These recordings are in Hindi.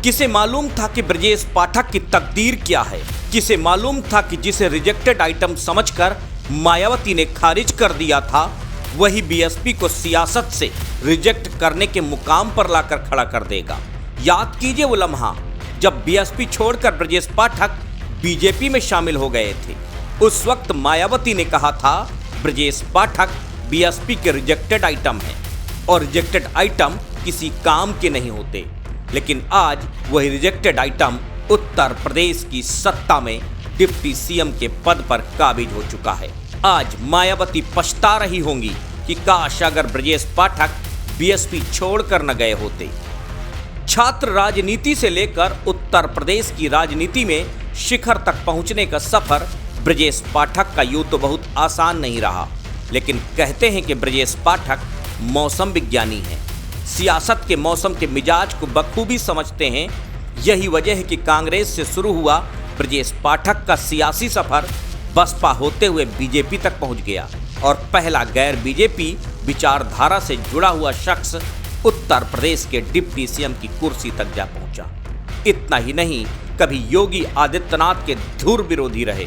किसे मालूम था कि ब्रजेश पाठक की तकदीर क्या है? किसे मालूम था कि जिसे रिजेक्टेड आइटम समझकर मायावती ने खारिज कर दिया था, वही बीएसपी को सियासत से रिजेक्ट करने के मुकाम पर लाकर खड़ा कर देगा। याद कीजिए वो लम्हा जब बीएसपी छोड़कर ब्रजेश पाठक बीजेपी में शामिल हो गए थे। उस वक्त मायावती ने कहा था ब्रजेश पाठक बीएसपी के रिजेक्टेड आइटम हैं और रिजेक्टेड आइटम किसी काम के नहीं होते। लेकिन आज वही रिजेक्टेड आइटम उत्तर प्रदेश की सत्ता में डिप्टी सीएम के पद पर काबिज हो चुका है। आज मायावती पछता रही होंगी कि काश अगर ब्रजेश पाठक बीएसपी छोड़कर न गए होते। छात्र राजनीति से लेकर उत्तर प्रदेश की राजनीति में शिखर तक पहुंचने का सफर ब्रजेश पाठक का यूं तो बहुत आसान नहीं रहा, लेकिन कहते हैं कि ब्रजेश पाठक मौसम विज्ञानी हैं, सियासत के मौसम के मिजाज को बखूबी समझते हैं। यही वजह है कि कांग्रेस से शुरू हुआ ब्रजेश पाठक का सियासी सफर बसपा होते हुए बीजेपी तक पहुंच गया और पहला गैर बीजेपी विचारधारा से जुड़ा हुआ शख्स उत्तर प्रदेश के डिप्टी सीएम की कुर्सी तक जा पहुंचा। इतना ही नहीं, कभी योगी आदित्यनाथ के धुर विरोधी रहे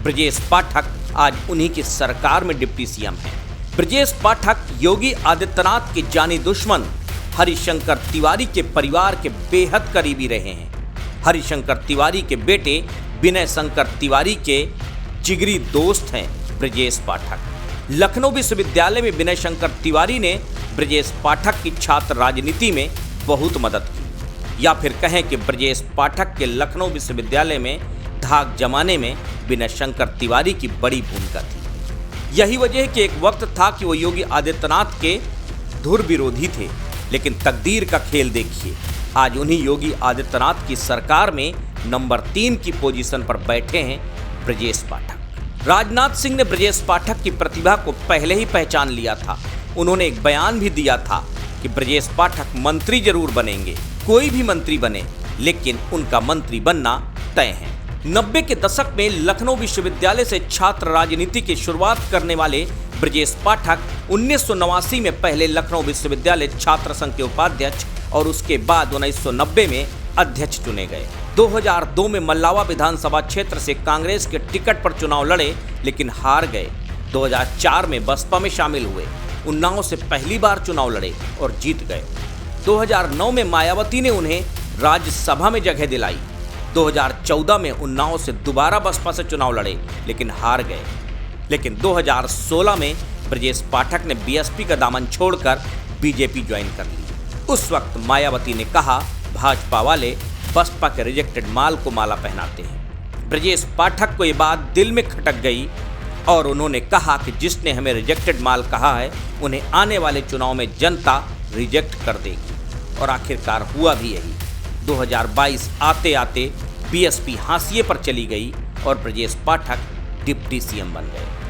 ब्रजेश पाठक आज उन्हीं की सरकार में डिप्टी सीएम हैं। ब्रजेश पाठक योगी आदित्यनाथ के जानी दुश्मन हरिशंकर तिवारी के परिवार के बेहद करीबी रहे हैं। हरिशंकर तिवारी के बेटे विनय शंकर तिवारी के जिगरी दोस्त हैं ब्रजेश पाठक। लखनऊ विश्वविद्यालय में विनय शंकर तिवारी ने ब्रजेश पाठक की छात्र राजनीति में बहुत मदद की, या फिर कहें कि ब्रजेश पाठक के लखनऊ विश्वविद्यालय में धाक जमाने में विनय शंकर तिवारी की बड़ी भूमिका थी। यही वजह है कि एक वक्त था कि वो योगी आदित्यनाथ के धुर विरोधी थे, लेकिन तकदीर का खेल देखिए, आज उन्हीं योगी आदित्यनाथ की सरकार में नंबर 3 की पोजीशन पर बैठे हैं ब्रजेश पाठक। राजनाथ सिंह ने ब्रजेश पाठक की प्रतिभा को पहले ही पहचान लिया था। उन्होंने एक बयान भी दिया था कि ब्रजेश पाठक मंत्री जरूर बनेंगे, कोई भी मंत्री बने, लेकिन उनका मंत्री बनना तय है। 90 के दशक में लखनऊ विश्वविद्यालय से छात्र राजनीति की शुरुआत करने वाले ब्रजेश पाठक 1989 में पहले लखनऊ विश्वविद्यालय छात्र संघ के उपाध्यक्ष और उसके बाद 1990 में अध्यक्ष चुने गए। 2002 में मल्लावा विधानसभा क्षेत्र से कांग्रेस के टिकट पर चुनाव लड़े, लेकिन हार गए। 2004 में बसपा में शामिल हुए, उन्नाव से पहली बार चुनाव लड़े और जीत गए। 2009 में मायावती ने उन्हें राज्यसभा में जगह दिलाई। 2014 में उन्नाव से दोबारा बसपा से चुनाव लड़े, लेकिन हार गए। लेकिन 2016 में ब्रजेश पाठक ने बीएसपी का दामन छोड़कर बीजेपी ज्वाइन कर ली। उस वक्त मायावती ने कहा भाजपा वाले बसपा के रिजेक्टेड माल को माला पहनाते हैं। ब्रजेश पाठक को ये बात दिल में खटक गई और उन्होंने कहा कि जिसने हमें रिजेक्टेड माल कहा है, उन्हें आने वाले चुनाव में जनता रिजेक्ट कर देगी। और आखिरकार हुआ भी यही। 2022 आते आते बीएसपी हाशिए पर चली गई और ब्रजेश पाठक डिप्टी सीएम बन गए।